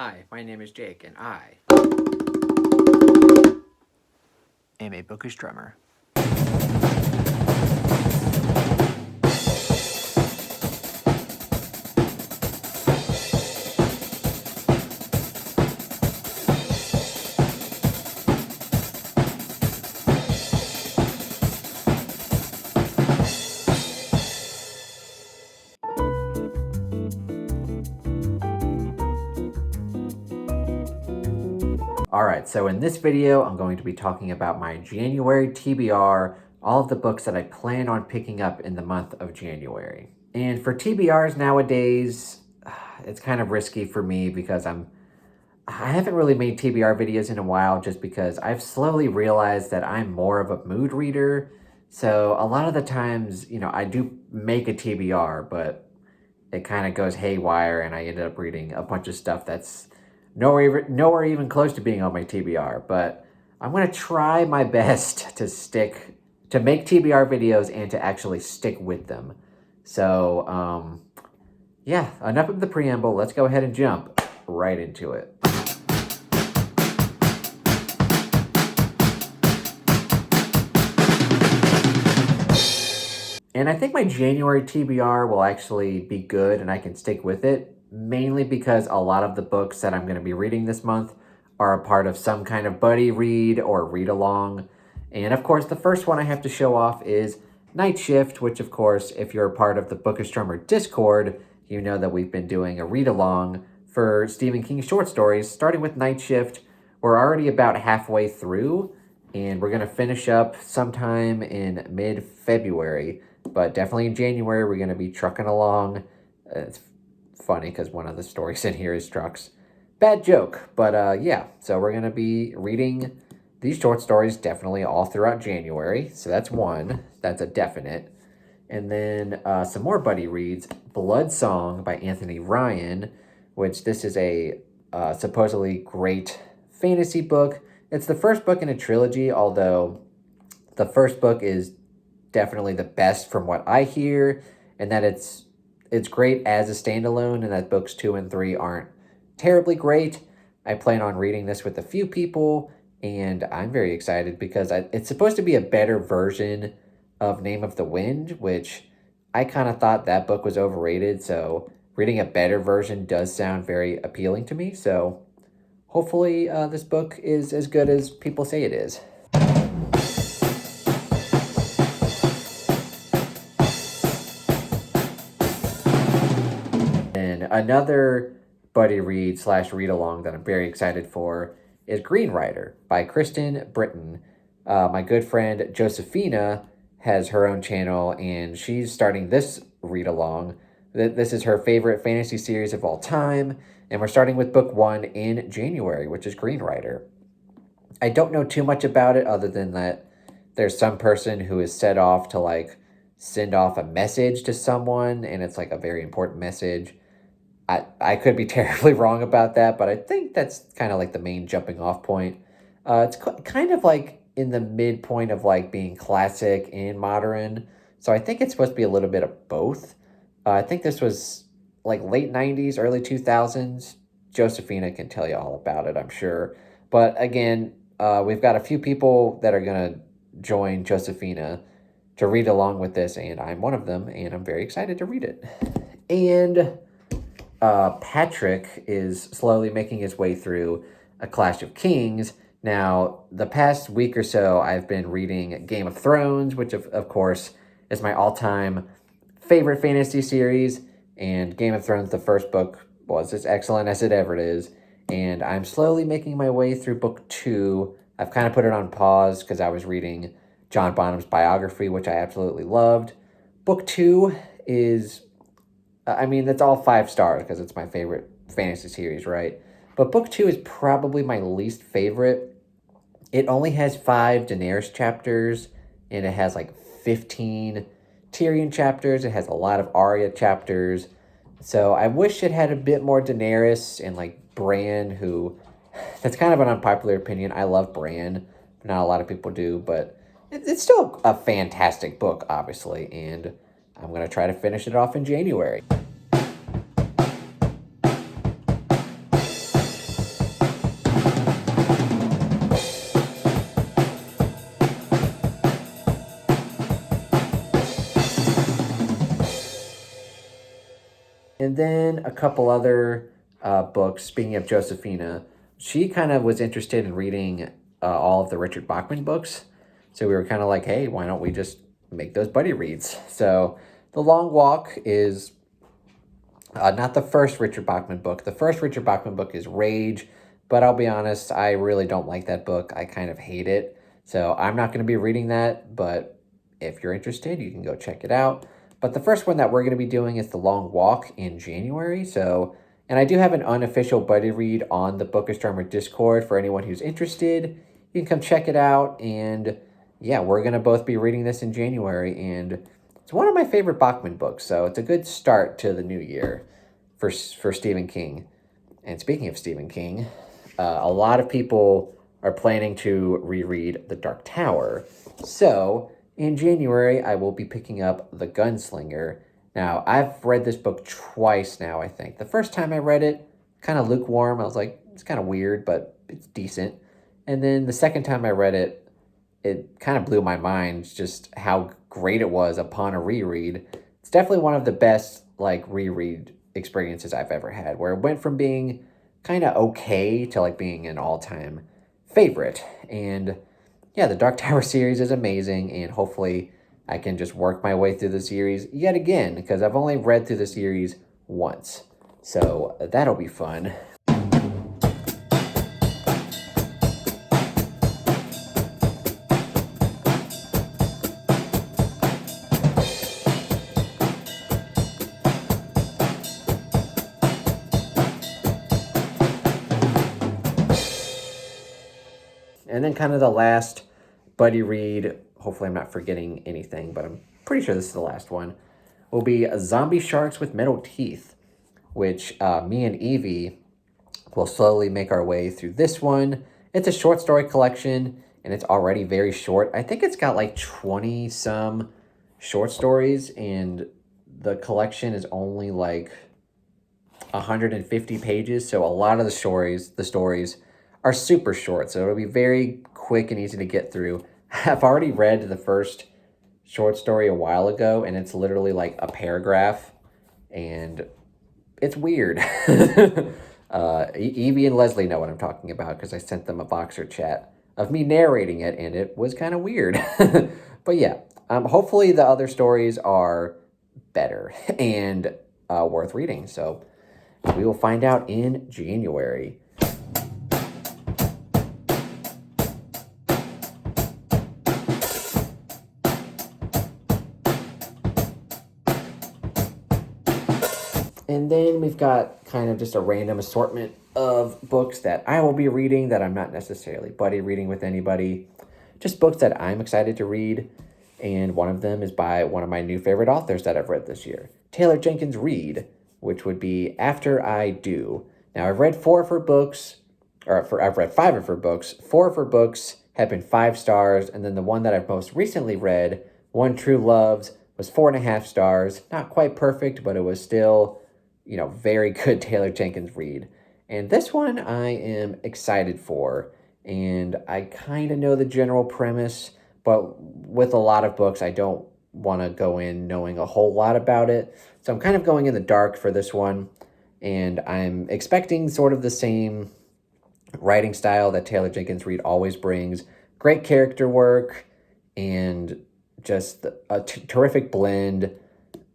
Hi, my name is Jake, and I am a bookish drummer. Alright, so in this video, I'm going to be talking about my January TBR, all of the books that I plan on picking up in the month of January. And for TBRs nowadays, it's kind of risky for me because I haven't really made TBR videos in a while just because I've slowly realized that I'm more of a mood reader. So a lot of the times, I do make a TBR, but it kind of goes haywire and I ended up reading a bunch of stuff that's nowhere even close to being on my TBR. But I'm going to try my best to make TBR videos and to actually stick with them. So, yeah, enough of the preamble. Let's go ahead and jump right into it. And I think my January TBR will actually be good and I can stick with it, mainly because a lot of the books that I'm going to be reading this month are a part of some kind of buddy read or read along. And of course, the first one I have to show off is Night Shift, which of course, if you're a part of the Bookish Drummer Discord, you know that we've been doing a read along for Stephen King short stories, starting with Night Shift. We're already about halfway through, and we're going to finish up sometime in mid-February. But definitely in January, we're going to be trucking along. It's funny because one of the stories in here is trucks. Bad joke. But yeah, so we're going to be reading these short stories definitely all throughout January. So that's one. That's a definite. And then some more buddy reads. Blood Song by Anthony Ryan, which this is a supposedly great fantasy book. It's the first book in a trilogy, although the first book is definitely the best from what I hear, and that it's great as a standalone, and that books 2 and 3 aren't terribly great. I plan on reading this with a few people, and I'm very excited because it's supposed to be a better version of Name of the Wind, which I kind of thought that book was overrated, so reading a better version does sound very appealing to me, so hopefully this book is as good as people say it is. And another buddy read / read along that I'm very excited for is Greenwriter by Kristen Britton. My good friend Josephina has her own channel, and she's starting this read along. This is her favorite fantasy series of all time, and we're starting with book 1 in January, which is Greenwriter. I don't know too much about it other than that there's some person who is set off to send off a message to someone, and it's a very important message. I could be terribly wrong about that, but I think that's kind of the main jumping off point. It's kind of in the midpoint of being classic and modern. So I think it's supposed to be a little bit of both. I think this was late 90s, early 2000s. Josephina can tell you all about it, I'm sure. But again, we've got a few people that are going to join Josephina to read along with this, and I'm one of them, and I'm very excited to read it. And Patrick is slowly making his way through A Clash of Kings. Now, the past week or so, I've been reading Game of Thrones, which of course is my all-time favorite fantasy series. And Game of Thrones, the first book, was as excellent as it ever is. And I'm slowly making my way through book 2. I've kind of put it on pause because I was reading John Bonham's biography, which I absolutely loved. Book 2 is... that's all 5 stars because it's my favorite fantasy series, right? But book 2 is probably my least favorite. It only has 5 Daenerys chapters, and it has 15 Tyrion chapters. It has a lot of Arya chapters. So I wish it had a bit more Daenerys and Bran, who... That's kind of an unpopular opinion. I love Bran. Not a lot of people do, but it's still a fantastic book, obviously, and I'm going to try to finish it off in January. And then a couple other books. Speaking of Josephina, she kind of was interested in reading all of the Richard Bachman books. So we were kind of like, hey, why don't we just make those buddy reads? So The Long Walk is not the first Richard Bachman book. The first Richard Bachman book is Rage, but I'll be honest, I really don't like that book. I kind of hate it. So I'm not going to be reading that, but if you're interested, you can go check it out. But the first one that we're going to be doing is The Long Walk in January. So, and I do have an unofficial buddy read on the Book Astronomer Discord for anyone who's interested. You can come check it out. And yeah, we're going to both be reading this in January. And it's one of my favorite Bachman books. So it's a good start to the new year for Stephen King. And speaking of Stephen King, a lot of people are planning to reread The Dark Tower. So in January, I will be picking up The Gunslinger. Now, I've read this book twice now, I think. The first time I read it, kind of lukewarm. I was like, it's kind of weird, but it's decent. And then the second time I read it, it kind of blew my mind just how great it was upon a reread. It's definitely one of the best reread experiences I've ever had, where it went from being kind of okay to being an all-time favorite. And yeah, the Dark Tower series is amazing, and hopefully I can just work my way through the series yet again, because I've only read through the series once. So that'll be fun. And then kind of the last buddy read, hopefully I'm not forgetting anything, but I'm pretty sure this is the last one, will be Zombie Sharks with Metal Teeth, which me and Evie will slowly make our way through this one. It's a short story collection, and it's already very short. I think it's got 20-some short stories, and the collection is only 150 pages, so a lot of the stories are super short, so it'll be very quick and easy to get through. I've already read the first short story a while ago, and it's literally a paragraph, and it's weird. Evie and Leslie know what I'm talking about because I sent them a Voxer chat of me narrating it, and it was kind of weird. But yeah, hopefully the other stories are better and worth reading, so we will find out in January. And then we've got kind of just a random assortment of books that I will be reading that I'm not necessarily buddy reading with anybody. Just books that I'm excited to read. And one of them is by one of my new favorite authors that I've read this year, Taylor Jenkins Reid, which would be After I Do. Now, I've read 4 of her books, I've read 5 of her books. 4 of her books have been 5 stars. And then the one that I've most recently read, One True Loves, was 4.5 stars. Not quite perfect, but it was still very good Taylor Jenkins Reid. And this one I am excited for. And I kind of know the general premise, but with a lot of books, I don't want to go in knowing a whole lot about it. So I'm kind of going in the dark for this one. And I'm expecting sort of the same writing style that Taylor Jenkins Reid always brings. Great character work and just a terrific blend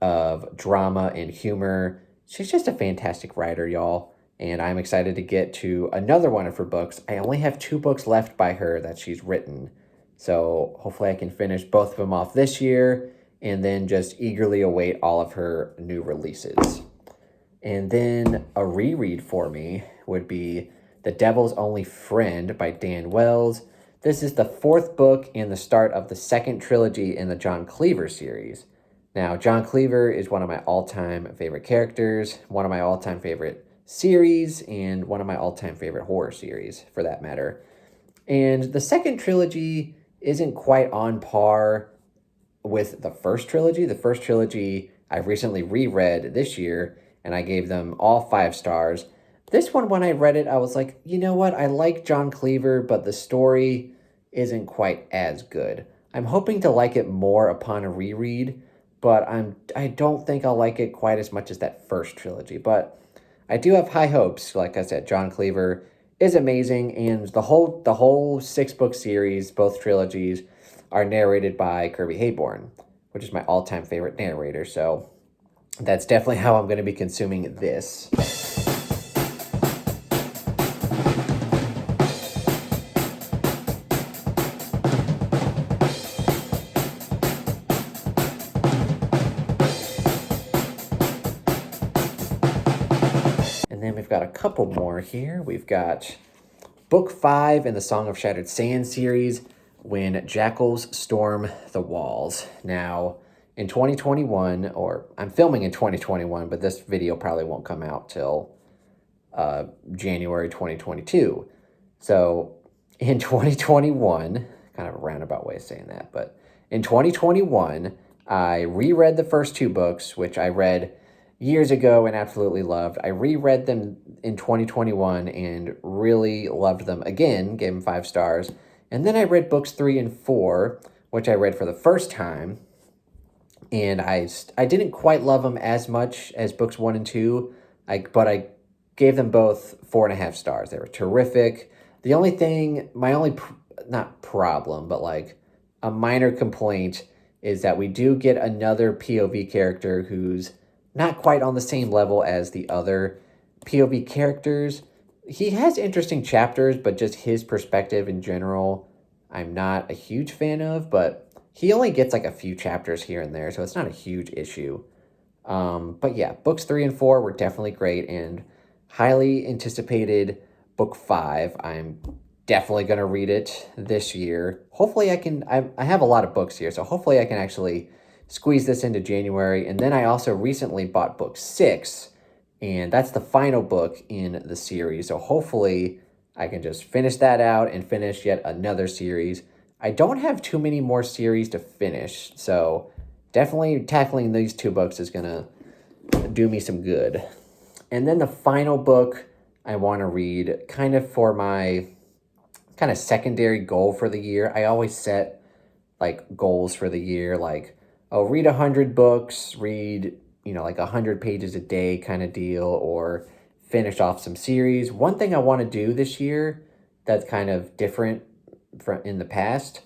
of drama and humor. She's just a fantastic writer, y'all, and I'm excited to get to another one of her books. I only have 2 books left by her that she's written, so hopefully I can finish both of them off this year and then just eagerly await all of her new releases. And then a reread for me would be The Devil's Only Friend by Dan Wells. This is the 4th book and the start of the 2nd trilogy in the John Cleaver series. Now, John Cleaver is one of my all-time favorite characters, one of my all-time favorite series, and one of my all-time favorite horror series, for that matter. And the 2nd trilogy isn't quite on par with the first trilogy. The first trilogy I recently reread this year, and I gave them all 5 stars. This one, when I read it, I was like, you know what? I like John Cleaver, but the story isn't quite as good. I'm hoping to like it more upon a reread, but I don't think I'll like it quite as much as that first trilogy. But I do have high hopes. Like I said, John Cleaver is amazing, and the whole 6 book series, both trilogies, are narrated by Kirby Hayborn, which is my all-time favorite narrator. So that's definitely how I'm going to be consuming this. And then we've got a couple more here. We've got Book 5 in the Song of Shattered Sand series, When Jackals Storm the Walls. Now, in 2021, or I'm filming in 2021, but this video probably won't come out till January 2022. So in 2021, kind of a roundabout way of saying that, but in 2021, I reread the first 2 books, which I read years ago and absolutely loved. I reread them in 2021 and really loved them again, gave them 5 stars. And then I read books 3 and 4, which I read for the first time. And I didn't quite love them as much as books 1 and 2, but I gave them both 4.5 stars. They were terrific. The only thing, not problem, but like a minor complaint is that we do get another POV character who's not quite on the same level as the other POV characters. He has interesting chapters, but just his perspective in general, I'm not a huge fan of, but he only gets like a few chapters here and there, so it's not a huge issue. But yeah, books 3 and 4 were definitely great, and highly anticipated book 5. I'm definitely going to read it this year. Hopefully I have a lot of books here, so hopefully I can actually squeeze this into January. And then I also recently bought book 6, and that's the final book in the series. So hopefully I can just finish that out and finish yet another series. I don't have too many more series to finish, so definitely tackling these 2 books is going to do me some good. And then the final book I want to read, kind of for my kind of secondary goal for the year. I always set like goals for the year, like, oh, read 100 books, read, like 100 pages a day kind of deal, or finish off some series. One thing I want to do this year that's kind of different from in the past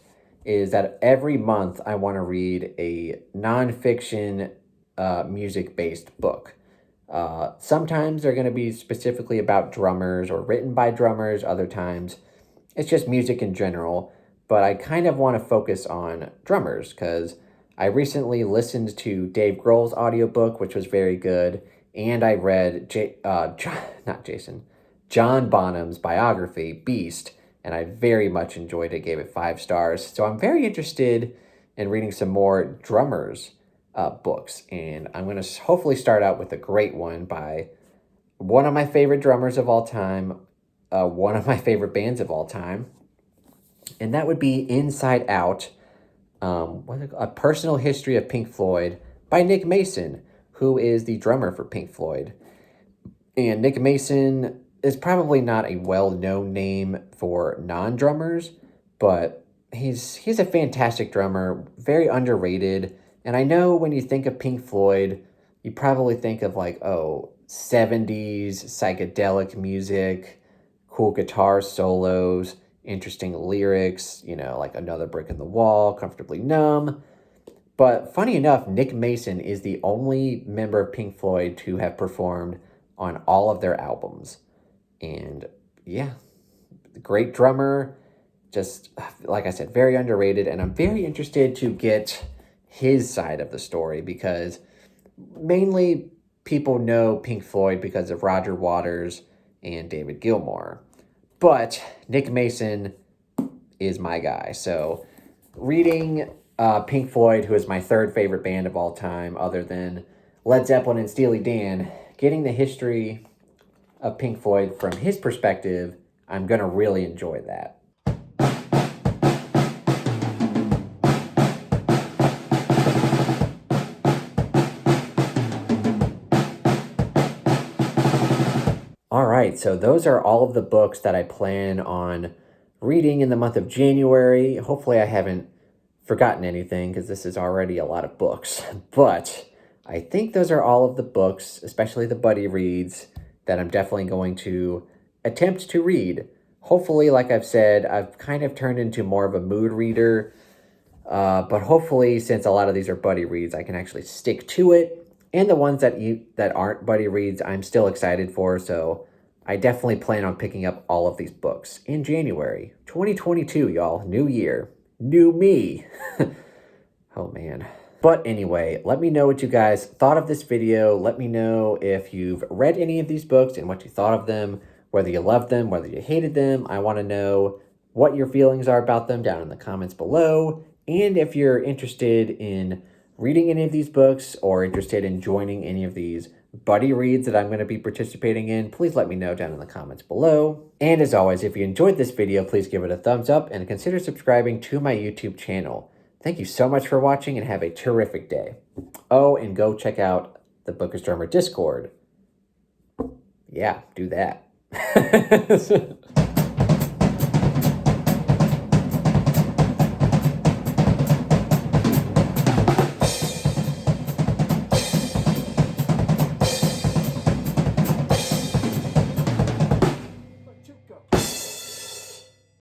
is that every month I want to read a nonfiction music-based book. Sometimes they're going to be specifically about drummers or written by drummers. Other times it's just music in general. But I kind of want to focus on drummers because I recently listened to Dave Grohl's audiobook, which was very good. And I read John Bonham's biography, Beast, and I very much enjoyed it, gave it 5 stars. So I'm very interested in reading some more drummers books, and I'm going to hopefully start out with a great one by one of my favorite drummers of all time, one of my favorite bands of all time, and that would be Inside Out, A Personal History of Pink Floyd by Nick Mason, who is the drummer for Pink Floyd. And Nick Mason is probably not a well-known name for non-drummers, but he's a fantastic drummer, very underrated. And I know when you think of Pink Floyd, you probably think of like, 70s psychedelic music, cool guitar solos, interesting lyrics, like Another Brick in the Wall, Comfortably Numb. But funny enough, Nick Mason is the only member of Pink Floyd to have performed on all of their albums. And yeah, great drummer, just like I said, very underrated. And I'm very interested to get his side of the story because mainly people know Pink Floyd because of Roger Waters and David Gilmour. But Nick Mason is my guy. So reading Pink Floyd, who is my 3rd favorite band of all time other than Led Zeppelin and Steely Dan, getting the history of Pink Floyd from his perspective, I'm going to really enjoy that. All right, so those are all of the books that I plan on reading in the month of January. Hopefully I haven't forgotten anything because this is already a lot of books. But I think those are all of the books, especially the buddy reads, that I'm definitely going to attempt to read. Hopefully, like I've said, I've kind of turned into more of a mood reader. But hopefully, since a lot of these are buddy reads, I can actually stick to it. And the ones that aren't buddy reads, I'm still excited for. So I definitely plan on picking up all of these books in January 2022, y'all. New year, new me. Oh man. But anyway, let me know what you guys thought of this video. Let me know if you've read any of these books and what you thought of them, whether you loved them, whether you hated them. I want to know what your feelings are about them down in the comments below. And if you're interested in reading any of these books or interested in joining any of these buddy reads that I'm going to be participating in, please let me know down in the comments below. And as always, if you enjoyed this video, please give it a thumbs up and consider subscribing to my YouTube channel. Thank you so much for watching and have a terrific day. Oh, and go check out the Bookastromer Discord. Yeah, do that.